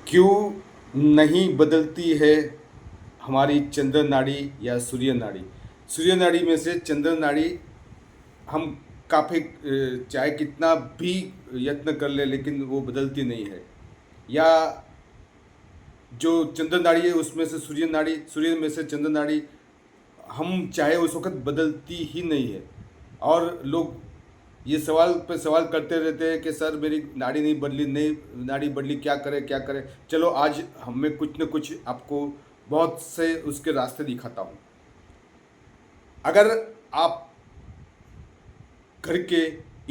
क्यों नहीं बदलती है हमारी चंद्र नाड़ी या सूर्य नाड़ी। सूर्य नाड़ी में से चंद्र नाड़ी हम काफ़ी चाहे कितना भी यत्न कर ले लेकिन वो बदलती नहीं है। या जो चंद्र नाड़ी है उसमें से सूर्य नाड़ी, सूर्य में से चंद्र नाड़ी हम चाहे उस वक्त बदलती ही नहीं है। और लोग ये सवाल पे सवाल करते रहते हैं कि सर मेरी नाड़ी नहीं बदली, नहीं नाड़ी बदली, क्या करें क्या करें। चलो आज हमें कुछ न कुछ आपको बहुत से उसके रास्ते दिखाता हूँ। अगर आप घर के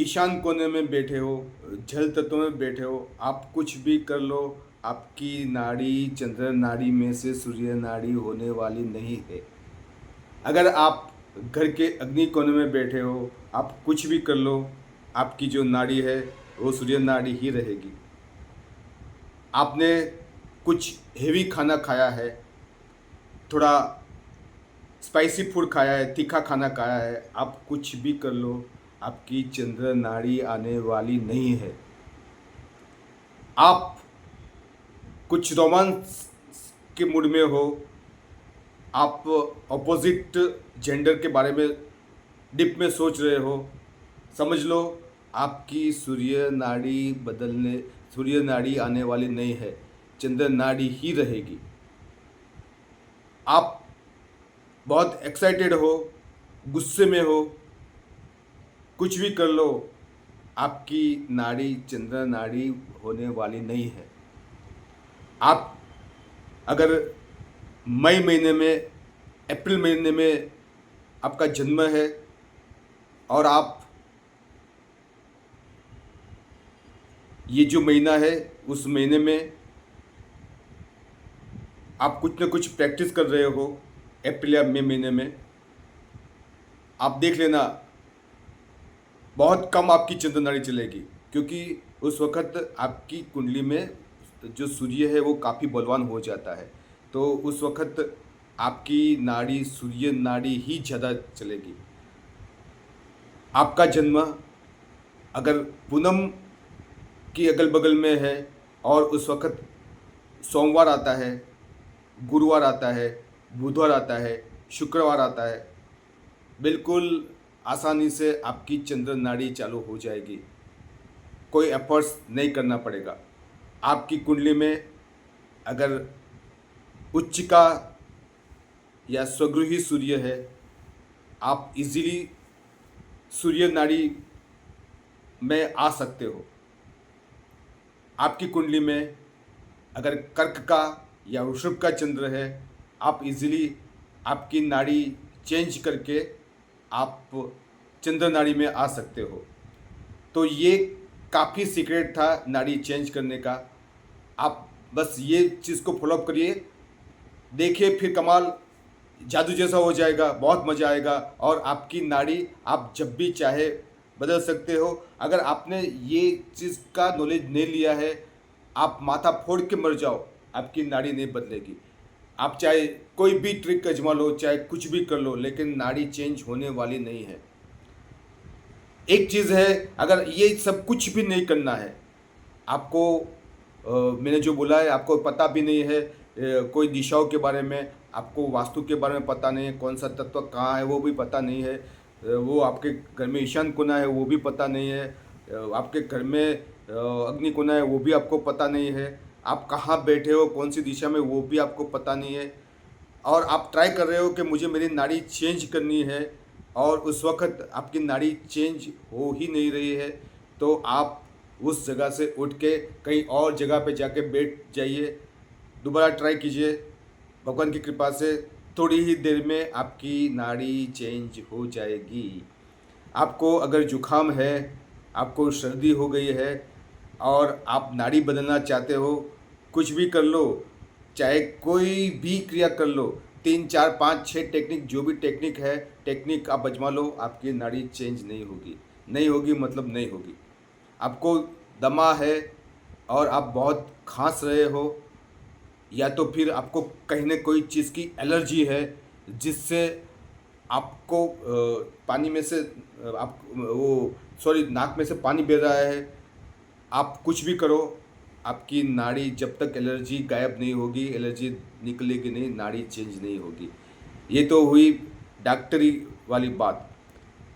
ईशान कोने में बैठे हो, जल तत्व में बैठे हो, आप कुछ भी कर लो, आपकी नाड़ी चंद्र नाड़ी में से सूर्य नाड़ी होने वाली नहीं है। अगर आप घर के अग्नि कोने में बैठे हो, आप कुछ भी कर लो, आपकी जो नाड़ी है वो सूर्य नाड़ी ही रहेगी। आपने कुछ हेवी खाना खाया है, थोड़ा स्पाइसी फूड खाया है, तीखा खाना खाया है, आप कुछ भी कर लो, आपकी चंद्र नाड़ी आने वाली नहीं है। आप कुछ रोमांस के मूड में हो, आप अपोजिट जेंडर के बारे में डिप में सोच रहे हो, समझ लो आपकी सूर्य नाड़ी आने वाली नहीं है, चंद्र नाड़ी ही रहेगी। आप बहुत एक्साइटेड हो, गुस्से में हो, कुछ भी कर लो, आपकी नाड़ी चंद्र नाड़ी होने वाली नहीं है। आप अगर मई महीने में, अप्रैल महीने में आपका जन्म है और आप ये जो महीना है उस महीने में आप कुछ न कुछ प्रैक्टिस कर रहे हो, अप्रैल या मई महीने में, आप देख लेना बहुत कम आपकी चंद्र नाड़ी चलेगी। क्योंकि उस वक़्त आपकी कुंडली में जो सूर्य है वो काफ़ी बलवान हो जाता है। तो उस वक़्त आपकी नाड़ी सूर्य नाड़ी ही ज़्यादा चलेगी। आपका जन्म अगर पूनम की अगल बगल में है और उस वक़्त सोमवार आता है, गुरुवार आता है, बुधवार आता है, शुक्रवार आता है, बिल्कुल आसानी से आपकी चंद्र नाड़ी चालू हो जाएगी। कोई एफर्ट्स नहीं करना पड़ेगा। आपकी कुंडली में अगर उच्चिका या स्वगृही सूर्य है, आप इजीली सूर्य नाड़ी में आ सकते हो। आपकी कुंडली में अगर कर्क का या वृषभ का चंद्र है, आप इजीली आपकी नाड़ी चेंज करके आप चंद्र नाड़ी में आ सकते हो। तो ये काफ़ी सीक्रेट था नाड़ी चेंज करने का। आप बस ये चीज़ को फॉलोअप करिए, देखिए फिर कमाल जादू जैसा हो जाएगा, बहुत मज़ा आएगा। और आपकी नाड़ी आप जब भी चाहे बदल सकते हो। अगर आपने ये चीज़ का नॉलेज नहीं लिया है, आप माथा फोड़ के मर जाओ, आपकी नाड़ी नहीं बदलेगी। आप चाहे कोई भी ट्रिक आजमा लो, चाहे कुछ भी कर लो, लेकिन नाड़ी चेंज होने वाली नहीं है। एक चीज़ है, अगर ये सब कुछ भी नहीं करना है आपको, मैंने जो बोला है आपको पता भी नहीं है, कोई दिशाओं के बारे में, आपको वास्तु के बारे में पता नहीं है, कौन सा तत्व कहाँ है वो भी पता नहीं है, वो आपके घर में ईशान कोना है वो भी पता नहीं है, आपके घर में अग्नि कोना है वो भी आपको पता नहीं है, आप कहाँ बैठे हो कौन सी दिशा में वो भी आपको पता नहीं है, और आप ट्राई कर रहे हो कि मुझे मेरी नाड़ी चेंज करनी है और उस वक्त आपकी नाड़ी चेंज हो ही नहीं रही है, तो आप उस जगह से उठ के कहीं और जगह पे जाके बैठ जाइए, दोबारा ट्राई कीजिए। भगवान की कृपा से थोड़ी ही देर में आपकी नाड़ी चेंज हो जाएगी। आपको अगर जुखाम है, आपको सर्दी हो गई है और आप नाड़ी बदलना चाहते हो, कुछ भी कर लो, चाहे कोई भी क्रिया कर लो, 3 4 5 6 टेक्निक, जो भी टेक्निक है, टेक्निक आप आजमा लो, आपकी नाड़ी चेंज नहीं होगी। नहीं होगी मतलब नहीं होगी। आपको दमा है और आप बहुत खांस रहे हो, या तो फिर आपको कहीं ना कोई चीज़ की एलर्जी है जिससे आपको पानी में से आप वो सॉरी नाक में से पानी बह रहा है, आप कुछ भी करो, आपकी नाड़ी जब तक एलर्जी गायब नहीं होगी, एलर्जी निकलेगी नहीं, नाड़ी चेंज नहीं होगी। ये तो हुई डॉक्टरी वाली बात।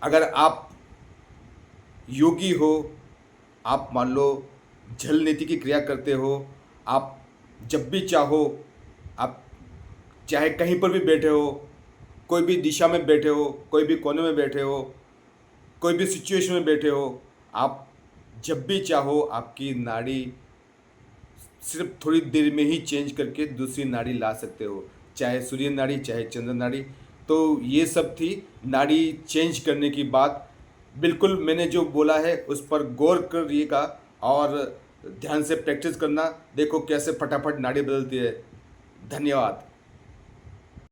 अगर आप योगी हो, आप मान लो जल नीति की क्रिया करते हो, आप जब भी चाहो, आप चाहे कहीं पर भी बैठे हो, कोई भी दिशा में बैठे हो, कोई भी कोने में बैठे हो, कोई भी सिचुएशन में बैठे हो, आप जब भी चाहो आपकी नाड़ी सिर्फ थोड़ी देर में ही चेंज करके दूसरी नाड़ी ला सकते हो, चाहे सूर्य नाड़ी चाहे चंद्र नाड़ी। तो ये सब थी नाड़ी चेंज करने की बात। बिल्कुल मैंने जो बोला है उस पर गौर करिएगा और ध्यान से प्रैक्टिस करना, देखो कैसे फटाफट नाड़ी बदलती है। धन्यवाद।